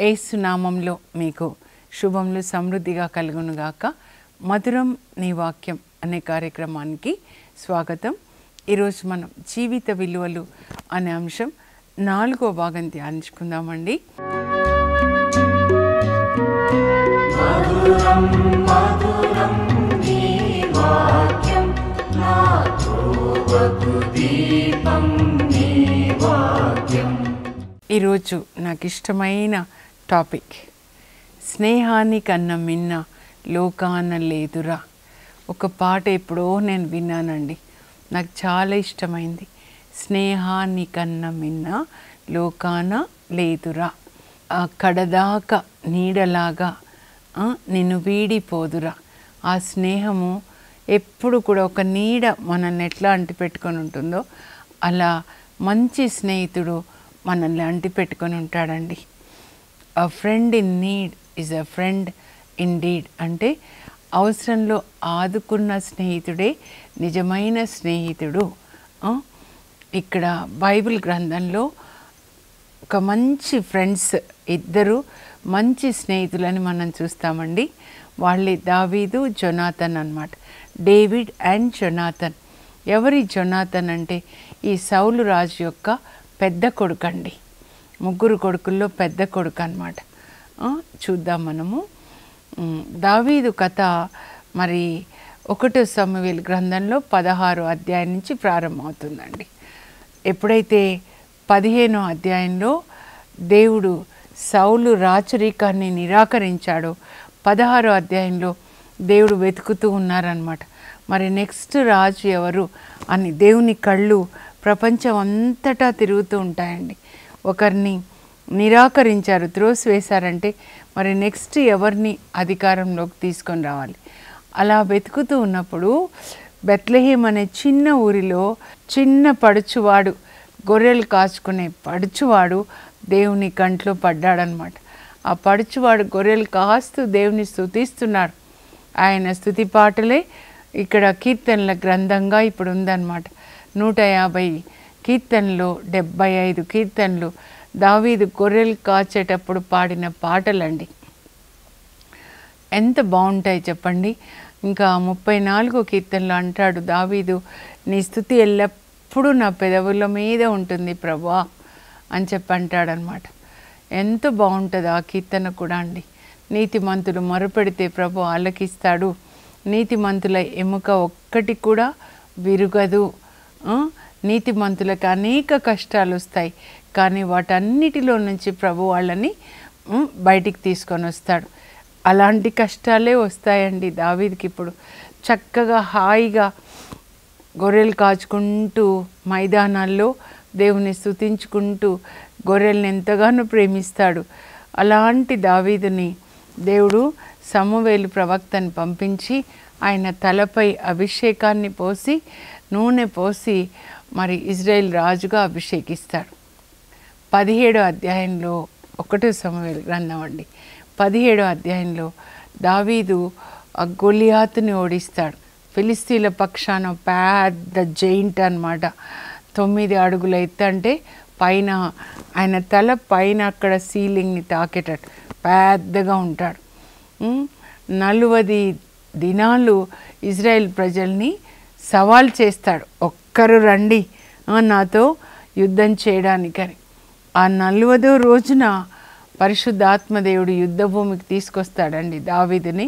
యేసు నామంలో మీకు శుభములు సమృద్ధిగా కలుగునుగాక. మధురం నీ వాక్యం అనే కార్యక్రమానికి స్వాగతం. ఈరోజు మనం జీవిత విలువలు అనే అంశం 4వ భాగం ధ్యానించుకుందామండి. మధురం మధురం నీ వాక్యం నా త్రోవకు దీపం నీ వాక్యం. ఈరోజు నాకు ఇష్టమైన టాపిక్ స్నేహాని కన్నా మిన్న లోకాన లేదురా. ఒక పాట ఎప్పుడో నేను విన్నానండి, నాకు చాలా ఇష్టమైంది. స్నేహాని కన్నా మిన్న లోకాన లేదురా, కడదాకా నీడలాగా నిన్ను వీడిపోదురా. ఆ స్నేహము ఎప్పుడు కూడా ఒక నీడ మనల్ని ఎట్లా అంటిపెట్టుకొని ఉంటుందో అలా మంచి స్నేహితుడు మనల్ని అంటిపెట్టుకొని ఉంటాడండి. A friend in need is a friend indeed. అంటే అవసరంలో ఆదుకున్న స్నేహితుడే నిజమైన స్నేహితుడు. ఇక్కడ బైబిల్ గ్రంథంలో ఒక మంచి ఫ్రెండ్స్, ఇద్దరు మంచి స్నేహితులని మనం చూస్తామండి. వాళ్ళే దావీదు, జొనాథన్ అన్నమాట. David and Jonathan. ఎవరి జొనాథన్ అంటే ఈ సౌలు రాజు యొక్క పెద్ద కొడుకు అండి. 3 కొడుకుల్లో పెద్ద కొడుకు అన్నమాట. చూద్దాం మనము. దావీదు కథ మరి 1 సమూయేలు గ్రంథంలో 16వ అధ్యాయం నుంచి ప్రారంభమవుతుందండి. ఎప్పుడైతే 15వ అధ్యాయంలో దేవుడు సౌలు రాచరికాన్ని నిరాకరించాడో 16వ అధ్యాయంలో దేవుడు వెతుకుతూ ఉన్నారనమాట. మరి నెక్స్ట్ రాజు ఎవరు అని దేవుని కళ్ళు ప్రపంచం అంతటా తిరుగుతూ ఉంటాయండి. ఒకరిని నిరాకరించారు, త్రోసివేశారంటే మరి నెక్స్ట్ ఎవరిని అధికారంలోకి తీసుకొని రావాలి. అలా వెతుకుతూ ఉన్నప్పుడు బెత్లెహేం అనే చిన్న ఊరిలో చిన్న పడుచువాడు, గొర్రెలు కాచుకునే పడుచువాడు దేవుని కంట్లో పడ్డాడనమాట. ఆ పడుచువాడు గొర్రెలు కాస్తూ దేవుని స్తుతిస్తున్నాడు. ఆయన స్తుతి పాటలే ఇక్కడ కీర్తనల గ్రంథంగా ఇప్పుడు ఉందన్నమాట. 150 కీర్తనలు, 75 కీర్తనలు దావీదు గొర్రెలు కాచేటప్పుడు పాడిన పాటలండి. ఎంత బాగుంటాయి చెప్పండి. ఇంకా 34 కీర్తనలు అంటాడు దావీదు, నీ స్తుతి ఎల్లప్పుడూ నా పెదవుల మీద ఉంటుంది ప్రభువా అని చెప్పి అంటాడనమాట. ఎంత బాగుంటుంది ఆ కీర్తన కూడా అండి. నీతిమంతులు మొరపెడితే ప్రభు ఆలకిస్తాడు, నీతిమంతుల ఎముక ఒక్కటి కూడా విరుగదు. నీతిమంతులకు అనేక కష్టాలు వస్తాయి, కానీ వాటన్నిటిలో నుంచి ప్రభు వాళ్ళని బయటికి తీసుకొని వస్తాడు. అలాంటి కష్టాలే వస్తాయండి దావీదుకి. ఇప్పుడు చక్కగా హాయిగా గొర్రెలు కాచుకుంటూ మైదానాల్లో దేవుని స్తుతించుకుంటూ గొర్రెల్ని ఎంతగానో ప్రేమిస్తాడు. అలాంటి దావీదుని దేవుడు సమూయేలు ప్రవక్తని పంపించి ఆయన తలపై అభిషేకాన్ని పోసి, నూనె పోసి మరి ఇజ్రాయేల్ రాజుగా అభిషేకిస్తాడు. 17వ అధ్యాయంలో 1 సమూయేలు గ్రంథం అండి. 17వ అధ్యాయంలో దావీదు ఆ గొలియాతుని ఓడిస్తాడు. ఫిలిస్తీన్ల పక్షాన పెద్ద జైంట్ అన్నమాట. 9 అడుగుల ఎత్తు, అంటే పైన ఆయన తల పైన అక్కడ సీలింగ్ని తాకేటట్టు పెద్దగా ఉంటాడు. 40 దినాలు ఇజ్రాయెల్ ప్రజల్ని సవాల్ చేస్తాడు, ఒక్కరు రండి నాతో యుద్ధం చేయడానికని. ఆ 40వ రోజున పరిశుద్ధాత్మదేవుడు యుద్ధ భూమికి తీసుకొస్తాడండి దావీదుని.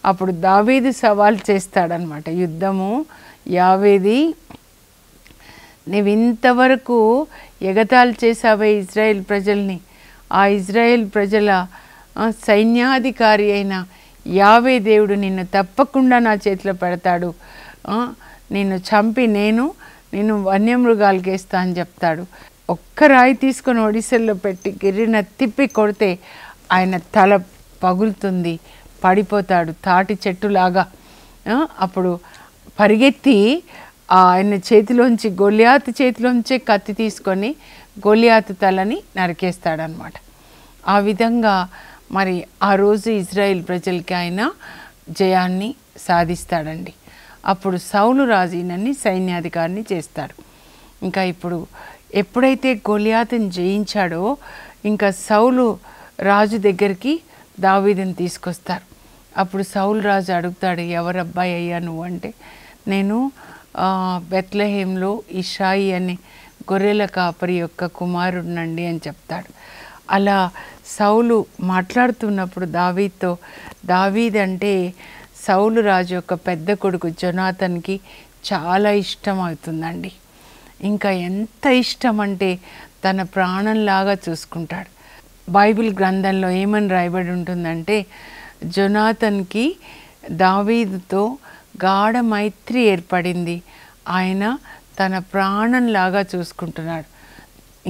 అప్పుడు దావీదు సవాల్ చేస్తాడనమాట, యుద్ధము యావేది, నీవు ఇంతవరకు ఎగతాళి చేసావే ఇజ్రాయెల్ ప్రజల్ని, ఆ ఇజ్రాయెల్ ప్రజల సైన్యాధికారి అయిన యావే దేవుడు నిన్ను తప్పకుండా నా చేతిలో పెడతాడు, నిన్ను చంపి నేను వన్యమృగాలకి వేస్తా అని చెప్తాడు. ఒక్క రాయి తీసుకొని ఒడిసెల్లో పెట్టి గిర్రిన తిప్పి కొడితే ఆయన తల పగులుతుంది, పడిపోతాడు తాటి చెట్టులాగా. అప్పుడు పరిగెత్తి ఆయన చేతిలోంచి, గొలియాతు చేతిలోంచే కత్తి తీసుకొని గొలియాతు తలని నరికేస్తాడనమాట. ఆ విధంగా మరి ఆ రోజు ఇజ్రాయెల్ ప్రజలకి ఆయన జయాన్ని సాధిస్తాడండి. అప్పుడు సౌలు రాజు ఈయనని సైన్యాధికారిని చేస్తాడు. ఇంకా ఇప్పుడు ఎప్పుడైతే గొలియాతుని జయించాడో ఇంకా సౌలు రాజు దగ్గరికి దావీదుని తీసుకొస్తారు. అప్పుడు సౌలు రాజు అడుగుతాడు, ఎవరబ్బాయి అయ్యా నువ్వు అంటే, నేను బెత్లెహేంలో ఇషాయి అనే గొర్రెల కాపరి యొక్క కుమారుడినండి అని చెప్తాడు. అలా సౌలు మాట్లాడుతున్నప్పుడు దావీదుతో, దావీదు అంటే సౌలు రాజు యొక్క పెద్ద కొడుకు జొనాథన్కి చాలా ఇష్టం అవుతుందండి. ఇంకా ఎంత ఇష్టం అంటే తన ప్రాణంలాగా చూసుకుంటాడు. బైబిల్ గ్రంథంలో ఏమని రాయబడి ఉంటుందంటే, జొనాథన్కి దావీదుతో గాఢ మైత్రి ఏర్పడింది, ఆయన తన ప్రాణంలాగా చూసుకుంటున్నాడు.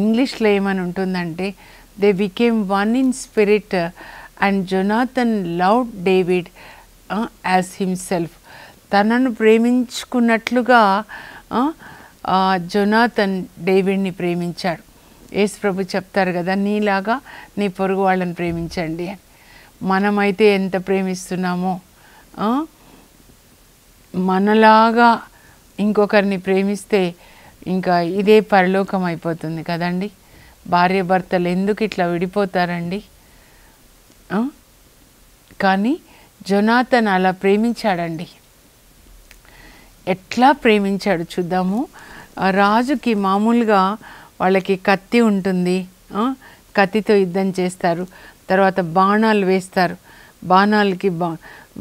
ఇంగ్లీష్లో ఏమని ఉంటుందంటే, they became one in spirit and Jonathan loved David as himself. తనను ప్రేమించుకున్నట్లుగా జొనాథన్ డేవిడ్ని ప్రేమించాడు. యేసు ప్రభు చెప్తారు కదా, నీలాగా నీ పొరుగు వాళ్ళని ప్రేమించండి అని. మనమైతే ఎంత ప్రేమిస్తున్నామో, మనలాగా ఇంకొకరిని ప్రేమిస్తే ఇంకా ఇదే పరలోకం అయిపోతుంది కదండి. భార్య భర్తలు ఎందుకు ఇట్లా విడిపోతారండి? కానీ జొనాథన్ అలా ప్రేమించాడండి. ఎట్లా ప్రేమించాడు చూద్దాము. రాజుకి మామూలుగా వాళ్ళకి కత్తి ఉంటుంది, కత్తితో యుద్ధం చేస్తారు. తర్వాత బాణాలు వేస్తారు, బాణాలకి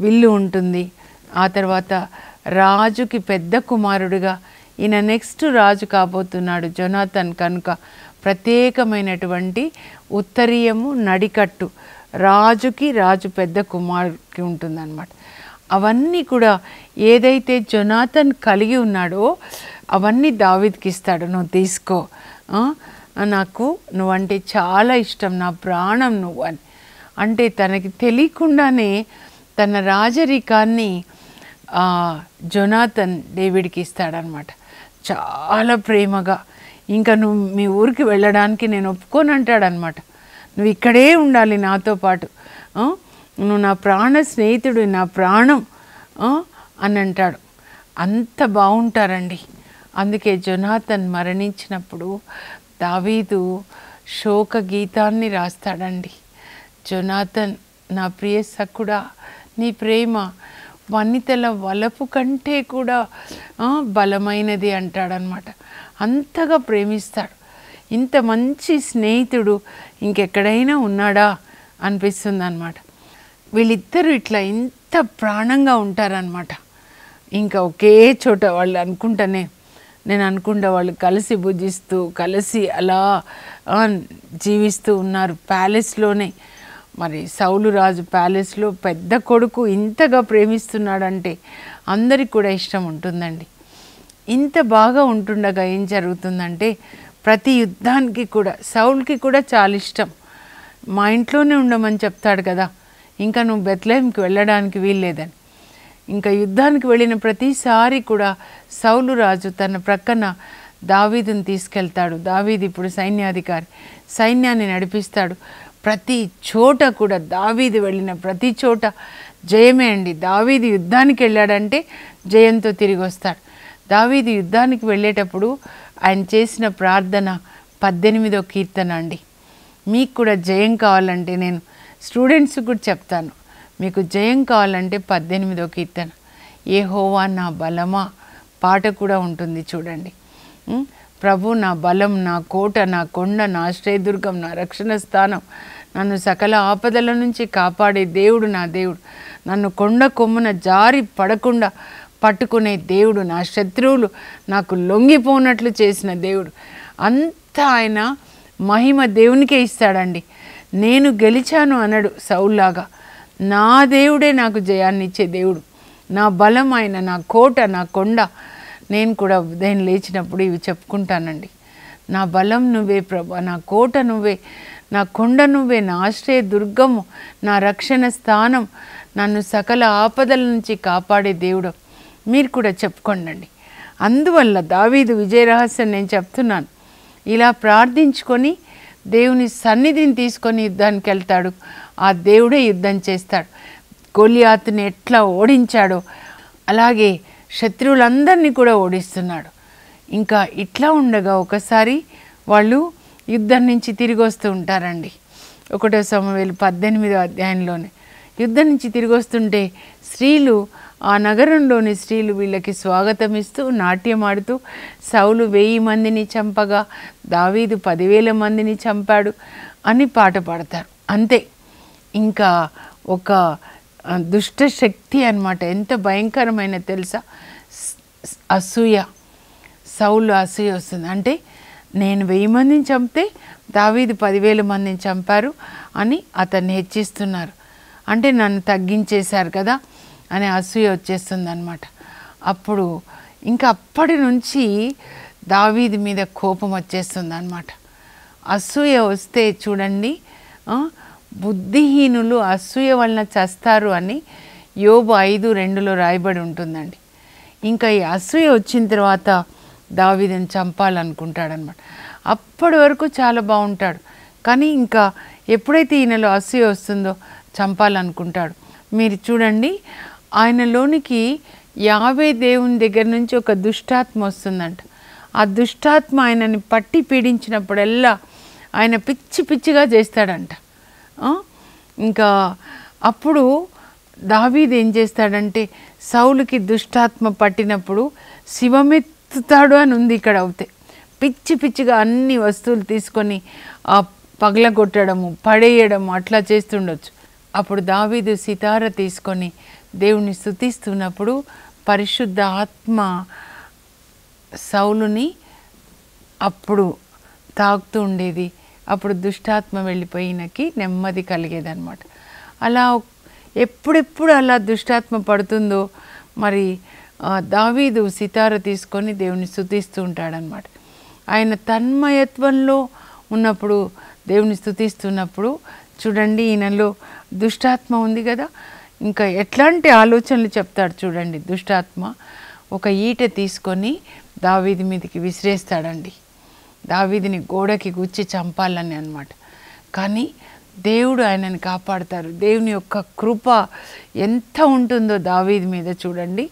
విల్లు ఉంటుంది. ఆ తర్వాత రాజుకి పెద్ద కుమారుడుగా ఈయన నెక్స్ట్ రాజు కాబోతున్నాడు జొనాథన్ కనుక ప్రత్యేకమైనటువంటి ఉత్తరీయము నడికట్టు రాజుకి, రాజు పెద్ద కుమారుడికి ఉంటుందన్నమాట. అవన్నీ కూడా ఏదైతే జొనాథన్ కలిగి ఉన్నాడో అవన్నీ దావీదుకి ఇస్తాడు. నువ్వు తీసుకో, నాకు నువ్వంటే చాలా ఇష్టం, నా ప్రాణం నువ్వు అని. అంటే తనకి తెలియకుండానే తన రాజరికాన్ని జొనాథన్ డేవిడ్కి ఇస్తాడనమాట. చాలా ప్రేమగా, ఇంకా నువ్వు మీ ఊరికి వెళ్ళడానికి నేను ఒప్పుకొని అంటాడనమాట. నువ్వు ఇక్కడే ఉండాలి నాతో పాటు, నువ్వు నా ప్రాణ స్నేహితుడు, నా ప్రాణం అని అంటాడు. అంత బాగుంటారండి. అందుకే జొనాథన్ మరణించినప్పుడు దావీదు శోక గీతాన్ని రాస్తాడండి. జొనాథన్, నా ప్రియ సఖుడా, నీ ప్రేమ వనితల వలపు కంటే కూడా బలమైనది అంటాడనమాట. అంతగా ప్రేమిస్తాడు. ఇంత మంచి స్నేహితుడు ఇంకెక్కడైనా ఉన్నాడా అనిపిస్తుంది అన్నమాట. వీళ్ళిద్దరూ ఇట్లా ఇంత ప్రాణంగా ఉంటారనమాట. ఇంకా ఒకే చోట వాళ్ళు నేను అనుకుంటా వాళ్ళు కలిసి భుజిస్తూ కలిసి అలా జీవిస్తూ ఉన్నారు ప్యాలెస్లోనే. మరి సౌలు రాజు ప్యాలెస్లో పెద్ద కొడుకు ఇంతగా ప్రేమిస్తున్నాడంటే అందరికి కూడా ఇష్టం ఉంటుందండి. ఇంత బాగా ఉంటుండగా ఏం జరుగుతుందంటే ప్రతి యుద్ధానికి కూడా సౌలుకి కూడా చాలా ఇష్టం. మా ఇంట్లోనే ఉండమని చెప్తాడు కదా, ఇంకా నువ్వు బెత్లెహేంకి వెళ్ళడానికి వీల్లేదని. ఇంకా యుద్ధానికి వెళ్ళిన ప్రతిసారి కూడా సౌలు రాజు తన ప్రక్కన దావీదుని తీసుకెళ్తాడు. దావీదు ఇప్పుడు సైన్యాధికారి, సైన్యాన్ని నడిపిస్తాడు. ప్రతి చోట కూడా దావీదు వెళ్ళిన ప్రతి చోట జయమే అండి. దావీదు యుద్ధానికి వెళ్ళాడంటే జయంతో తిరిగి వస్తాడు. దావీదు యుద్ధానికి వెళ్ళేటప్పుడు ఆయన చేసిన ప్రార్థన 18వ కీర్తన అండి. మీకు కూడా జయం కావాలంటే, నేను స్టూడెంట్స్ కూడా చెప్తాను, మీకు జయం కావాలంటే 18వ కీర్తన, యెహోవా నా బలమా పాట కూడా ఉంటుంది చూడండి. ప్రభు నా బలం, నా కోట, నా కొండ, నా ఆశ్రయదుర్గం, నా రక్షణ స్థానం, నన్ను సకల ఆపదల నుంచి కాపాడే దేవుడు నా దేవుడు, నన్ను కొండ కొమ్మున జారి పడకుండా పట్టుకునే దేవుడు, నా శత్రువులు నాకు లొంగిపోనట్లు చేసిన దేవుడు. అంతా ఆయన మహిమ దేవునికే ఇస్తాడండి. నేను గెలిచాను అనడు సౌల్లాగా. నా దేవుడే నాకు జయాన్ని ఇచ్చే దేవుడు, నా బలం ఆయన, నా కోట, నా కొండ. నేను కూడా ఉదయం లేచినప్పుడు ఇవి చెప్పుకుంటానండి. నా బలం నువ్వే ప్రభా, నా కోట నువ్వే, నా కొండ నువ్వే, నా ఆశ్రయ దుర్గము, నా రక్షణ స్థానం, నన్ను సకల ఆపదల నుంచి కాపాడే దేవుడు. మీరు కూడా చెప్పుకోండి. అందువల్ల దావీదు విజయ రహస్యం నేను చెప్తున్నాను. ఇలా ప్రార్థించుకొని దేవుని సన్నిధిని తీసుకొని యుద్ధానికి వెళ్తాడు. ఆ దేవుడే యుద్ధం చేస్తాడు. గొలియాతుని ఎట్లా ఓడించాడో అలాగే శత్రువులందరినీ కూడా ఓడిస్తున్నాడు. ఇంకా ఇట్లా ఉండగా ఒకసారి వాళ్ళు యుద్ధం నుంచి తిరిగి వస్తూ ఉంటారండి. 1 సమూయేలు 18వ అధ్యాయంలోనే యుద్ధం నుంచి తిరిగి వస్తుంటే స్త్రీలు, ఆ నగరంలోని స్త్రీలు వీళ్ళకి స్వాగతం ఇస్తూ నాట్యం ఆడుతూ సౌలు 1000 మందిని చంపగా దావీదు 10,000 మందిని చంపాడు అని పాట పాడతారు. అంతే, ఇంకా ఒక దుష్ట శక్తి అన్నమాట. ఎంత భయంకరమైన తెలుసా? అసూయ. సౌలు అసూయ వస్తుంది. అంటే నేను 1000 మందిని చంపితే దావీదు 10,000 మందిని చంపారు అని అతన్ని హెచ్చిస్తున్నారు. అంటే నన్ను తగ్గించేశారు కదా అని అసూయ వచ్చేస్తుంది అన్నమాట. అప్పుడు ఇంకా అప్పటి నుంచి దావీదు మీద కోపం వచ్చేస్తుంది అన్నమాట. అసూయ వస్తే చూడండి, బుద్ధిహీనులు అసూయ వలన చస్తారు అని యోబు 5:2లో రాయబడి ఉంటుందండి. ఇంకా ఈ అసూయ వచ్చిన తర్వాత దావీదుని చంపాలనుకుంటాడనమాట. అప్పటి వరకు చాలా బాగుంటాడు, కానీ ఇంకా ఎప్పుడైతే ఈయనలో అసూయ వస్తుందో చంపాలనుకుంటాడు. మీరు చూడండి, ఆయనలోనికి యావే దేవుని దగ్గర నుంచి ఒక దుష్టాత్మ వస్తుందంట. ఆ దుష్టాత్మ ఆయనని పట్టి పీడించినప్పుడల్లా ఆయన పిచ్చి పిచ్చిగా చేస్తాడంట. ఇంకా అప్పుడు దావీదు ఏం చేస్తాడంటే, సౌలుకి దుష్టాత్మ పట్టినప్పుడు శివమెత్తుతాడు అని ఉంది ఇక్కడ. అవుతే పిచ్చి పిచ్చిగా అన్ని వస్తువులు తీసుకొని పగలగొట్టడము, పడేయడము అట్లా చేస్తుండొచ్చు. అప్పుడు దావీదు సితార తీసుకొని దేవుని స్తుతిస్తున్నప్పుడు పరిశుద్ధ ఆత్మ సౌలుని అప్పుడు తాకుతూ ఉండేది. అప్పుడు దుష్టాత్మ వెళ్ళిపోయినకి నెమ్మది కలిగేదన్నమాట. అలా ఎప్పుడెప్పుడు అలా దుష్టాత్మ పడుతుందో మరి దావీదు సితార తీసుకొని దేవుని స్తుతిస్తూ ఉంటాడనమాట. ఆయన తన్మయత్వంలో ఉన్నప్పుడు దేవుని స్తుతిస్తున్నప్పుడు చూడండి, ఈయనలో దుష్టాత్మ ఉంది కదా, ఇంకా ఎట్లాంటి ఆలోచనలు చెప్తాడు చూడండి. దుష్టాత్మ ఒక ఈట తీసుకొని దావీదు మీదకి విసిరేస్తాడండి. దావీదుని గోడకి గుచ్చి చంపాలని అన్నమాట. కానీ దేవుడు ఆయనని కాపాడతారు. దేవుని యొక్క కృప ఎంత ఉంటుందో దావీదు మీద చూడండి.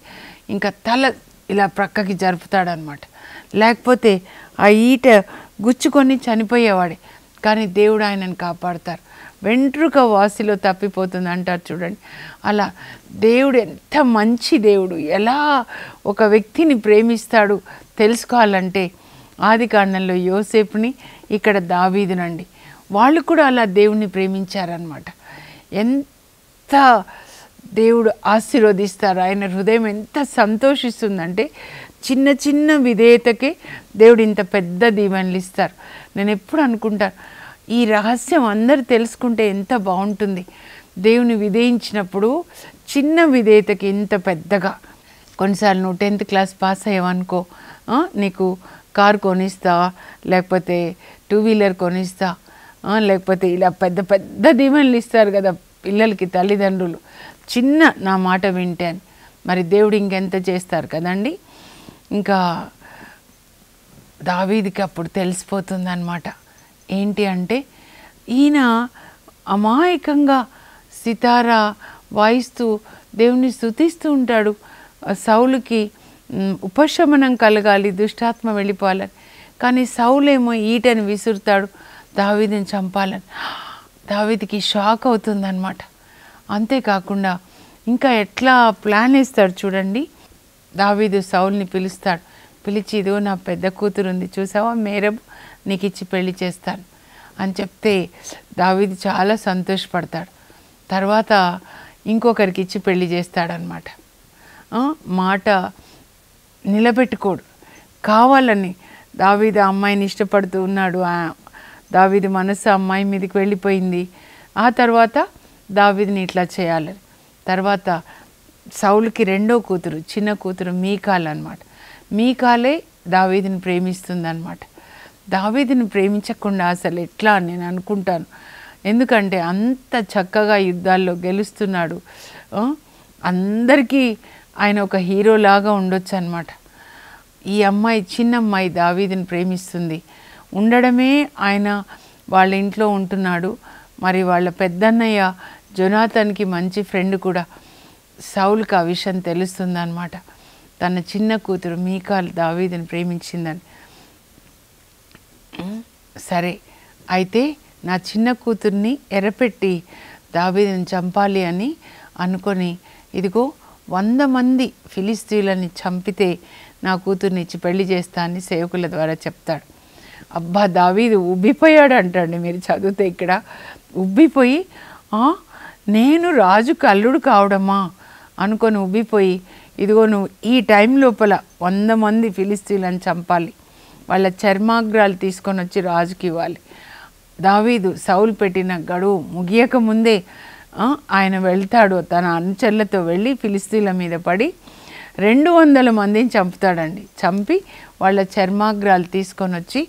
ఇంకా తల ఇలా ప్రక్కకి జరుపుతాడనమాట. లేకపోతే ఆ ఈట గుచ్చుకొని చనిపోయేవాడే, కానీ దేవుడు ఆయనని కాపాడతారు. వెంట్రుక వాసిలో తప్పిపోతుంది అంటారు చూడండి. అలా దేవుడు ఎంత మంచి దేవుడు, ఎలా ఒక వ్యక్తిని ప్రేమిస్తాడు తెలుసుకోవాలంటే ఆదికాండంలో యోసేపుని, ఇక్కడ దావీదునండి, వాళ్ళు కూడా అలా దేవుణ్ణి ప్రేమించారనమాట. ఎంత దేవుడు ఆశీర్వదిస్తారు, ఆయన హృదయం ఎంత సంతోషిస్తుందంటే చిన్న చిన్న విధేయతకే దేవుడు ఇంత పెద్ద దీవెనలు ఇస్తారు. నేను ఎప్పుడు అనుకుంటాను, ఈ రహస్యం అందరు తెలుసుకుంటే ఎంత బాగుంటుంది. దేవుని విధేయించినప్పుడు చిన్న విధేయతకి ఇంత పెద్దగా. కొన్నిసార్లు నువ్వు 10th క్లాస్ పాస్ అయ్యావనుకో, నీకు కారు కొనిస్తా, లేకపోతే 2 వీలర్ కొనిస్తా, లేకపోతే ఇలా పెద్ద పెద్ద దీవెనలు ఇస్తారు కదా పిల్లలకి తల్లిదండ్రులు, చిన్న నా మాట వింటే అని. మరి దేవుడు ఇంకెంత చేస్తారు కదండి. ఇంకా దావీదుకి అప్పుడు తెలిసిపోతుంది అన్నమాట. ఏంటి అంటే, ఈయన అమాయకంగా సితారా వాయిస్తూ దేవుని స్తుతిస్తూ ఉంటాడు. సౌలుకి ఉపశమనం కలగాలి, దుష్టాత్మ వెళ్ళిపోవాలని. కానీ సౌలేమో ఈటని విసురుతాడు దావీదుని చంపాలని. దావీదుకి షాక్ అవుతుందన్నమాట. అంతేకాకుండా ఇంకా ఎట్లా ప్లాన్ వేస్తాడు చూడండి. దావీదు సౌల్ని పిలుస్తాడు. పిలిచి, ఇదిగో నా పెద్ద కూతురు ఉంది చూసావా మేరబు, నీకు ఇచ్చి పెళ్లి చేస్తాను అని చెప్తే దావీదు చాలా సంతోషపడతాడు. తర్వాత ఇంకొకరికి ఇచ్చి పెళ్లి చేస్తాడనమాట. మాట నిలబెట్టుకోడు, కావాలని. దావీదు అమ్మాయిని ఇష్టపడుతూ ఉన్నాడు, దావీదు మనసు అమ్మాయి మీదకి వెళ్ళిపోయింది. ఆ తర్వాత దావీదుని ఇట్లా చేయాలని. తర్వాత సౌలుకి రెండో కూతురు, చిన్న కూతురు మీకాల్ అనమాట. మీకాలే దావీదుని ప్రేమిస్తుంది అనమాట. దావీదుని ప్రేమించకుండా అసలు ఎట్లా అని నేను అనుకుంటాను. ఎందుకంటే అంత చక్కగా యుద్ధాల్లో గెలుస్తున్నాడు. అందరికీ ఆయన ఒక హీరోలాగా ఉండొచ్చు అనమాట. ఈ అమ్మాయి, చిన్న అమ్మాయి దావీదుని ప్రేమిస్తుంది. ఉండడమే ఆయన వాళ్ళ ఇంట్లో ఉంటున్నాడు. మరి వాళ్ళ పెద్దన్నయ్య జొనాథన్కి మంచి ఫ్రెండ్ కూడా. సౌలుకి ఆ విషయం తెలుస్తుంది అనమాట. తన చిన్న కూతురు మీకాల్ దావీదుని ప్రేమించిందని. సరే అయితే నా చిన్న కూతుర్ని ఎర్రపెట్టి దావీదుని చంపాలి అని అనుకొని, ఇదిగో 100 మంది ఫిలిస్తీయులని చంపితే నా కూతుర్ని ఇచ్చి పెళ్లి చేస్తా అని సేవకుల ద్వారా చెప్తాడు. అబ్బా, దావీదు ఉబ్బిపోయాడు అంటండి. మీరు చదివితే ఇక్కడ ఉబ్బిపోయి, నేను రాజుకు అల్లుడు కావడమా అనుకొని ఉబ్బిపోయి, ఇదిగో నువ్వు ఈ టైం లోపల 100 మంది ఫిలిస్తీయులను చంపాలి, వాళ్ళ చర్మాగ్రాలు తీసుకొని వచ్చి రాజుకి ఇవ్వాలి. దావీదు సౌలు పెట్టిన గడువు ముగియక ముందే ఆయన వెళ్తాడు. తన అనుచరులతో వెళ్ళి ఫిలిస్తీన్ల మీద పడి 200 మందిని చంపుతాడండి. చంపి వాళ్ళ చర్మాగ్రాలు తీసుకొని వచ్చి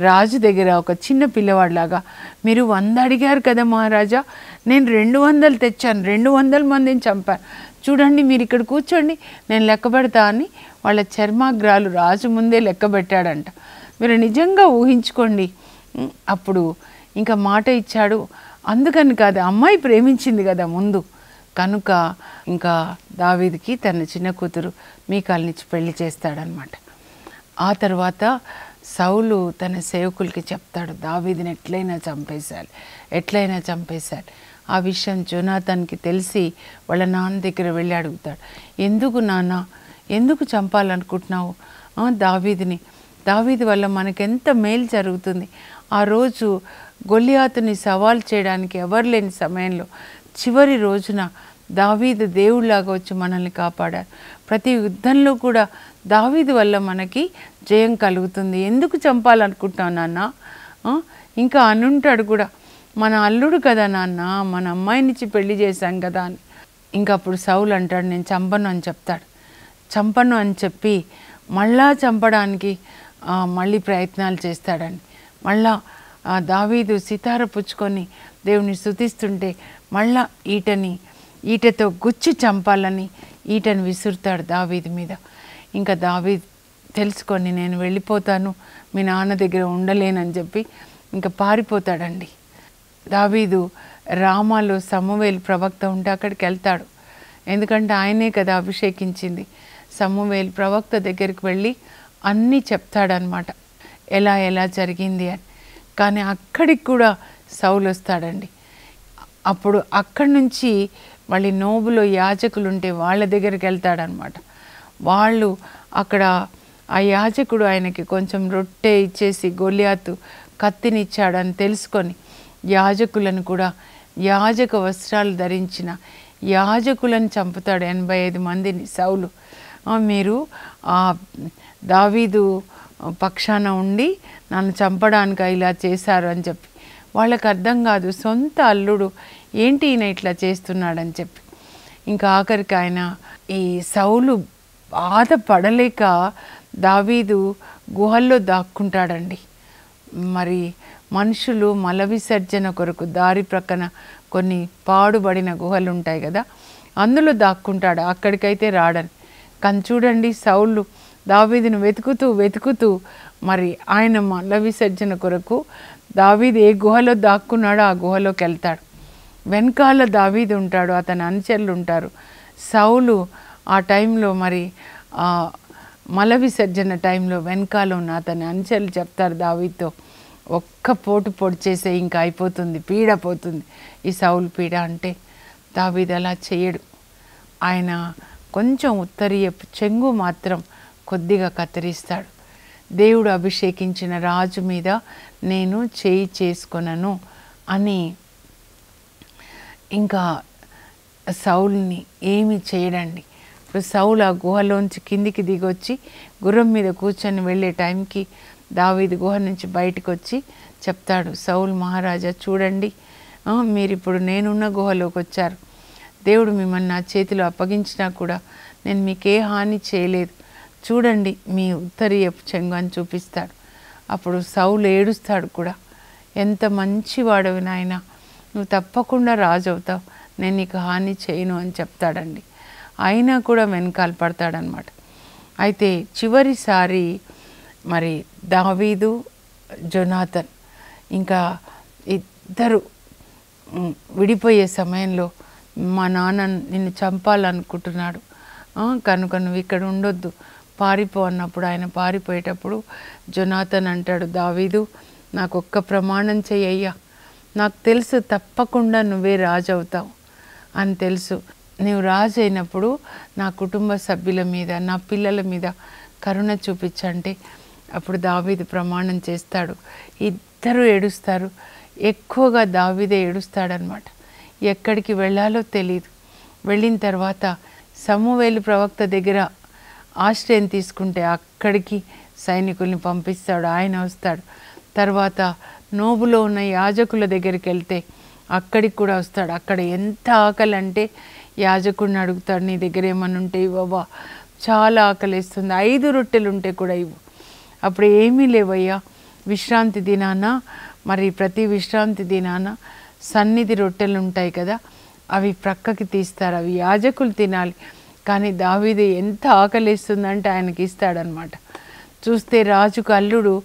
రాజు దగ్గర ఒక చిన్న పిల్లవాడిలాగా, మీరు 100 అడిగారు కదా మహారాజా, నేను 200 తెచ్చాను, 200 మందిని చంపాను, చూడండి మీరు ఇక్కడ కూర్చోండి, నేను లెక్క పెడతా అని వాళ్ళ చర్మాగ్రాలు రాజు ముందే లెక్క పెట్టాడంట. మీరు నిజంగా ఊహించుకోండి. అప్పుడు ఇంకా మాట ఇచ్చాడు. అందుకని కాదు, అమ్మాయి ప్రేమించింది కదా ముందు, కనుక ఇంకా దావీదుకి తన చిన్న కూతురు మీకాల్నిచ్చి పెళ్లి చేస్తాడనమాట. ఆ తర్వాత సౌలు తన సేవకులకి చెప్తాడు, దావీదుని ఎట్లయినా చంపేశారు. ఆ విషయం జోనాథన్కి తెలిసి వాళ్ళ నాన్న దగ్గర వెళ్ళి అడుగుతాడు, ఎందుకు నాన్న, ఎందుకు చంపాలనుకుంటున్నావు దావీదు వల్ల మనకెంత మేలు జరుగుతుంది. ఆ రోజు గొలియాతుని సవాల్ చేయడానికి ఎవరు లేని సమయంలో చివరి రోజున దావీదు దేవుళ్లాగా వచ్చి మనల్ని కాపాడారు. ప్రతి యుద్ధంలో కూడా దావీదు వల్ల మనకి జయం కలుగుతుంది. ఎందుకు చంపాలనుకుంటున్నావు నాన్న? ఇంకా అనుంటాడు కూడా, మన అల్లుడు కదా నాన్న, మన అమ్మాయినిచ్చి పెళ్లి చేశాం కదా అని. ఇంకా అప్పుడు సౌలు అంటాడు, నేను చంపను అని చెప్పి మళ్ళా చంపడానికి మళ్ళీ ప్రయత్నాలు చేస్తాడని. మళ్ళా దావీదు సితార పుచ్చుకొని దేవుని స్తుతిస్తుంటే మళ్ళా ఈటతో గుచ్చి చంపాలని ఈటను విసురుతాడు దావీదు మీద. ఇంకా దావీదు తెలుసుకొని, నేను వెళ్ళిపోతాను, మీ నాన్న దగ్గర ఉండలేనని చెప్పి ఇంకా పారిపోతాడండి. దావీదు రామాలో సమూవేలు ప్రవక్త ఉంటే అక్కడికి వెళ్తాడు. ఎందుకంటే ఆయనే కదా అభిషేకించింది. సమూవేలు ప్రవక్త దగ్గరికి వెళ్ళి అన్నీ చెప్తాడనమాట, ఎలా జరిగింది అని. కానీ అక్కడికి కూడా సౌలు వస్తాడండి. అప్పుడు అక్కడి నుంచి మళ్ళీ నోబులో యాజకులు ఉంటే వాళ్ళ దగ్గరికి వెళ్తాడనమాట. వాళ్ళు అక్కడ ఆ యాజకుడు ఆయనకి కొంచెం రొట్టె ఇచ్చేసి గొలియాతు కత్తినిచ్చాడని తెలుసుకొని యాజకులను కూడా, యాజక వస్త్రాలు ధరించిన యాజకులను చంపుతాడు. 85 మందిని సౌలు. మీరు దావీదు పక్షాన ఉండి నన్ను చంపడానికి ఇలా చేశారు అని చెప్పి. వాళ్ళకి అర్థం కాదు, సొంత అల్లుడు ఏంటి ఈయన ఇట్లా చేస్తున్నాడని చెప్పి. ఇంకా ఆఖరికి ఆయన ఈ సౌలు బాధపడలేక దావీదు గుహల్లో దాక్కుంటాడండి. మరి మనుషులు మల విసర్జన కొరకు దారి ప్రక్కన కొన్ని పాడుబడిన గుహలు ఉంటాయి కదా, అందులో దాక్కుంటాడు. అక్కడికైతే రాడని. కానీ చూడండి, సౌలు దావీదును వెతుకుతూ మరి ఆయన మల విసర్జన కొరకు దావీదు ఏ గుహలో దాక్కున్నాడో ఆ గుహలోకి వెళ్తాడు. వెనకాల దావీదు ఉంటాడు, అతని అనుచరులు ఉంటారు. సౌలు ఆ టైంలో మరి మల విసర్జన టైంలో వెనకాల ఉన్న అతని అనుచరులు చెప్తారు దావీదుతో, ఒక్క పోటు పొడిచేసే ఇంకా అయిపోతుంది, పీడ పోతుంది ఈ సౌలు పీడ. అంటే దావీదు అలా చేయడు. ఆయన కొంచెం ఉత్తరీయపు చెంగు మాత్రం కొద్దిగా కత్తిరిస్తాడు. దేవుడు అభిషేకించిన రాజు మీద నేను చేయి చేసుకొనను అని ఇంకా సౌలుని ఏమి చేయడండి. ఇప్పుడు సౌలు ఆ గుహలోంచి కిందికి దిగొచ్చి గుర్రం మీద కూర్చొని వెళ్ళే టైంకి దావీదు గుహ నుంచి బయటకు వచ్చి చెప్తాడు, సౌలు మహారాజా చూడండి, మీరు ఇప్పుడు నేనున్న గుహలోకి వచ్చారు. దేవుడు మిమ్మల్ని నా చేతిలో అప్పగించినా కూడా నేను మీకే హాని చేయలేదు, చూడండి మీ ఉత్తరీయపు చెంగు అని చూపిస్తాడు. అప్పుడు సౌలు ఏడుస్తాడు కూడా, ఎంత మంచివాడవి నాయన, నువ్వు తప్పకుండా రాజు అవుతావు, నేను నీకు హాని చేయను అని చెప్తాడండి. అయినా కూడా వెనకాల పడతాడనమాట. అయితే చివరిసారి మరి దావీదు జోనాథన్ ఇంకా ఇద్దరు విడిపోయే సమయంలో, మా నాన్న నిన్ను చంపాలనుకుంటున్నాడు కనుక నువ్వు ఇక్కడ ఉండొద్దు, పారిపో అన్నప్పుడు ఆయన పారిపోయేటప్పుడు జోనాథన్ అంటాడు, దావీదు నాకు ఒక్క ప్రమాణం చెయ్యయ్యా, నాకు తెలుసు తప్పకుండా నువ్వే రాజు అవుతావు అని తెలుసు. నీవు రాజు అయినప్పుడు నా కుటుంబ సభ్యుల మీద, నా పిల్లల మీద కరుణ చూపించంటే అప్పుడు దావీదు ప్రమాణం చేస్తాడు. ఇద్దరు ఏడుస్తారు. ఎక్కువగా దావీదే ఏడుస్తాడనమాట. ఎక్కడికి వెళ్ళాలో తెలియదు. వెళ్ళిన తర్వాత సమూయేలు ప్రవక్త దగ్గర ఆశ్రయం తీసుకుంటే అక్కడికి సైనికుల్ని పంపిస్తాడు, ఆయన వస్తాడు. తర్వాత నోబులో ఉన్న యాజకుల దగ్గరికి వెళ్తే అక్కడికి కూడా వస్తాడు. అక్కడ ఎంత ఆకలి అంటే యాజకుడిని అడుగుతాడు, నీ దగ్గర ఏమన్నా ఉంటే ఇవ్వవా, చాలా ఆకలిస్తుంది, 5 రొట్టెలు ఉంటే కూడా ఇవ్వు. అప్పుడు ఏమీ లేవయ్యా, విశ్రాంతి దినాన, మరి ప్రతి విశ్రాంతి దినాన సన్నిధి రొట్టెలు ఉంటాయి కదా, అవి ప్రక్కకి తీస్తారు, అవి యాజకులు తినాలి. కానీ దావీదు ఎంత ఆకలిస్తుందంటే ఆయనకి ఇస్తాడనమాట. చూస్తే రాజుకు అల్లుడు,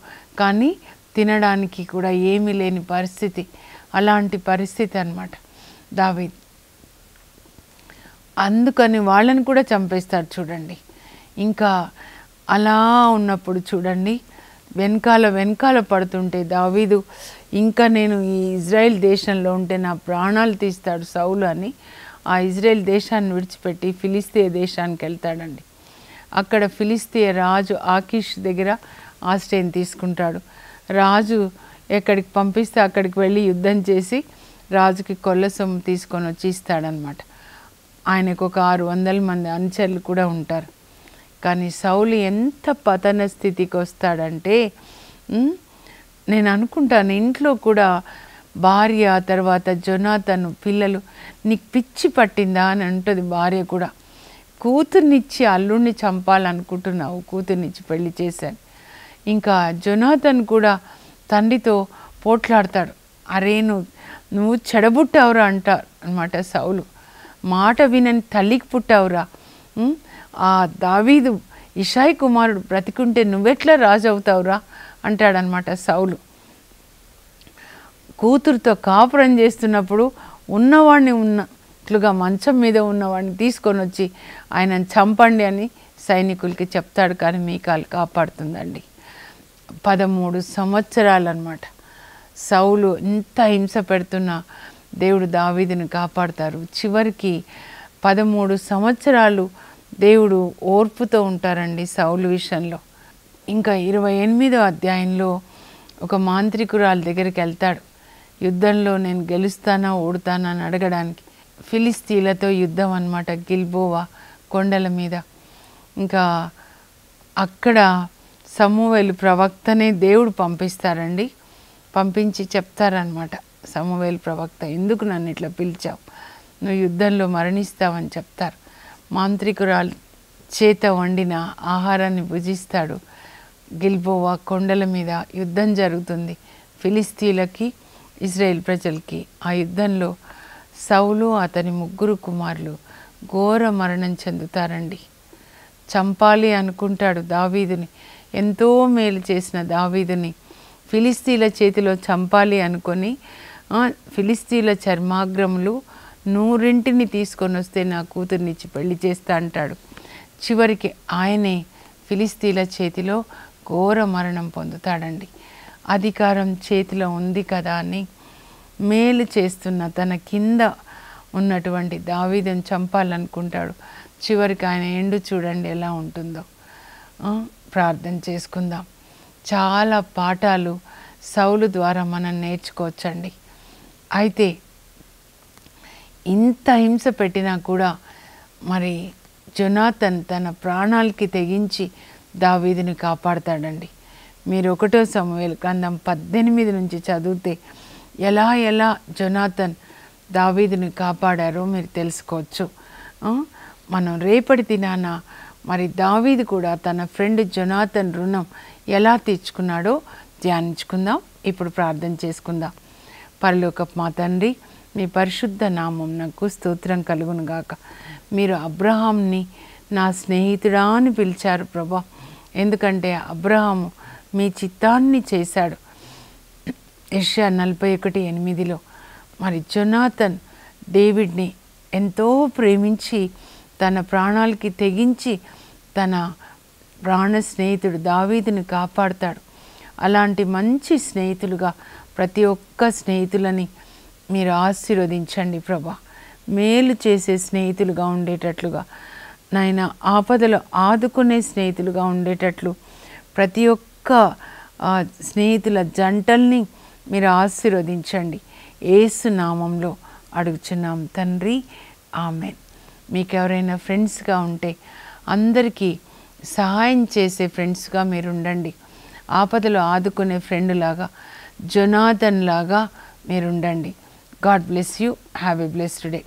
కానీ తినడానికి కూడా ఏమీ లేని పరిస్థితి. అలాంటి పరిస్థితి అన్నమాట దావీదు. అందుకని వాళ్ళని కూడా చంపేస్తాడు చూడండి. ఇంకా అలా ఉన్నప్పుడు చూడండి, వెనకాల పడుతుంటే దావీదు, ఇంకా నేను ఈ ఇజ్రాయెల్ దేశంలో ఉంటే నా ప్రాణాలు తీస్తాడు సౌలు అని ఆ ఇజ్రాయెల్ దేశాన్ని విడిచిపెట్టి ఫిలిస్తీయ దేశానికి వెళ్తాడండి. అక్కడ ఫిలిస్తీయ రాజు ఆకీష్ దగ్గర ఆశ్రయం తీసుకుంటాడు. రాజు ఎక్కడికి పంపిస్తే అక్కడికి వెళ్ళి యుద్ధం చేసి రాజుకి కొల్ల సొమ్ము తీసుకొని వచ్చి ఇస్తాడనమాట. ఆయనకు ఒక 600 మంది అనుచరులు కూడా ఉంటారు. కానీ సౌలు ఎంత పతన స్థితికి వస్తాడంటే, నేను అనుకుంటాను ఇంట్లో కూడా భార్య, తర్వాత జొనాతన్ పిల్లలు, నీకు పిచ్చి పట్టిందా అని అంటుంది భార్య కూడా. కూతుర్నిచ్చి అల్లుడిని చంపాలనుకుంటున్నావు, కూతుర్నిచ్చి పెళ్లి చేశాను. ఇంకా జొనాతన్ కూడా తండ్రితో పోట్లాడతాడు. అరే నువ్వు చెడబుట్టావురా అంటారు అనమాట సౌలు. మాట వినని తల్లికి పుట్టావురా, ఆ దావీదు ఇషాయి కుమారుడు బ్రతికుంటే నువ్వెట్లా రాజు అవుతావురా అంటాడనమాట సౌలు. కూతురుతో కాపురం చేస్తున్నప్పుడు ఉన్నవాడిని ఉన్నట్లుగా మంచం మీద ఉన్నవాడిని తీసుకొని వచ్చి ఆయనను చంపండి అని సైనికులకి చెప్తాడు. కానీ మీకాలు కాపాడుతుందండి. 13 సంవత్సరాలు అన్నమాట సౌలు ఇంత హింస పెడుతున్నా దేవుడు దావీదుని కాపాడుతారు. చివరికి 13 సంవత్సరాలు దేవుడు ఓర్పుతో ఉంటారండి సౌలు విషయంలో. ఇంకా 28వ అధ్యాయంలో ఒక మాంత్రికురాల దగ్గరికి వెళ్తాడు. యుద్ధంలో నేను గెలుస్తానా ఓడుతానా అని అడగడానికి. ఫిలిస్తీన్లతో యుద్ధం అన్నమాట, గిల్బోవా కొండల మీద. ఇంకా అక్కడ సమూయేలు ప్రవక్తనే దేవుడు పంపిస్తారండి. పంపించి చెప్తారనమాట, సమూయేలు ప్రవక్త, ఎందుకు నన్ను ఇట్లా పిలిచావు, నువ్వు యుద్ధంలో మరణిస్తావని చెప్తారు. మాంత్రికురాలు చేత వండిన ఆహారాన్ని భుజిస్తాడు. గిల్బోవా కొండల మీద యుద్ధం జరుగుతుంది ఫిలిస్తీన్లకి, ఇజ్రాయెల్ ప్రజలకి. ఆ యుద్ధంలో సౌలు అతని 3 కుమారులు ఘోర మరణం చెందుతారండి. చంపాలి అనుకుంటాడు దావీదుని, ఎంతో మేలు చేసిన దావీదుని ఫిలిస్తీన్ల చేతిలో చంపాలి అనుకొని ఫిలిస్తీన్ల చర్మాగ్రములు 100 తీసుకొని వస్తే నా కూతుర్నిచ్చి పెళ్లి చేస్తా అంటాడు. చివరికి ఆయనే ఫిలిస్తీన్ల చేతిలో ఘోర మరణం పొందుతాడండి. అధికారం చేతిలో ఉంది కదా అని మేలు చేస్తున్న తన కింద ఉన్నటువంటి దావీదుని చంపాలనుకుంటాడు. చివరికి ఆయన ఎండు చూడండి ఎలా ఉంటుందో. ప్రార్థన చేసుకుందాం. చాలా పాఠాలు సౌలు ద్వారా మనం నేర్చుకోవచ్చండి. అయితే ఇంత హింస పెట్టినా కూడా మరి జొనాతన్ తన ప్రాణాలకి తెగించి దావీదుని కాపాడతాడండి. మీరు 1వ సమూయేలు గ్రంథం 18 నుంచి చదివితే ఎలా జొనాతన్ దావీదుని కాపాడారో మీరు తెలుసుకోవచ్చు. మనం రేపటి దినాన మరి దావీదు కూడా తన ఫ్రెండ్ జొనాతన్ రుణం ఎలా తీర్చుకున్నాడో ధ్యానించుకుందాం. ఇప్పుడు ప్రార్థన చేసుకుందాం. పరలోకపు మా తండ్రి, మీ పరిశుద్ధ నామమునకు స్తోత్రం కలుగును గాక. మీరు అబ్రహాంని నా స్నేహితుడా అని పిలిచారు ప్రభా, ఎందుకంటే అబ్రహాము మీ చిత్తాన్ని చేశాడు. యెషయా 41:8 మరి జొనాతన్ డేవిడ్ని ఎంతో ప్రేమించి తన ప్రాణాలకి తెగించి తన ప్రాణ స్నేహితుడు దావీదుని కాపాడుతాడు. అలాంటి మంచి స్నేహితులుగా ప్రతి ఒక్క స్నేహితులని మీరు ఆశీర్వదించండి ప్రభా. మేలు చేసే స్నేహితులుగా ఉండేటట్లుగా నాయన, ఆపదలో ఆదుకునే స్నేహితులుగా ఉండేటట్లు ప్రతి ఒక్క స్నేహితుల జంటల్ని మీరు ఆశీర్వదించండి. యేసు నామంలో అడుగుచున్నాం తండ్రి, ఆమెన్. మీకు ఎవరైనా ఫ్రెండ్స్గా ఉంటే అందరికీ సహాయం చేసే ఫ్రెండ్స్గా మీరు ఉండండి. ఆపదలో ఆదుకునే ఫ్రెండ్ లాగా, జొనాథన్ లాగా మీరు ఉండండి. God bless you. Have a blessed day.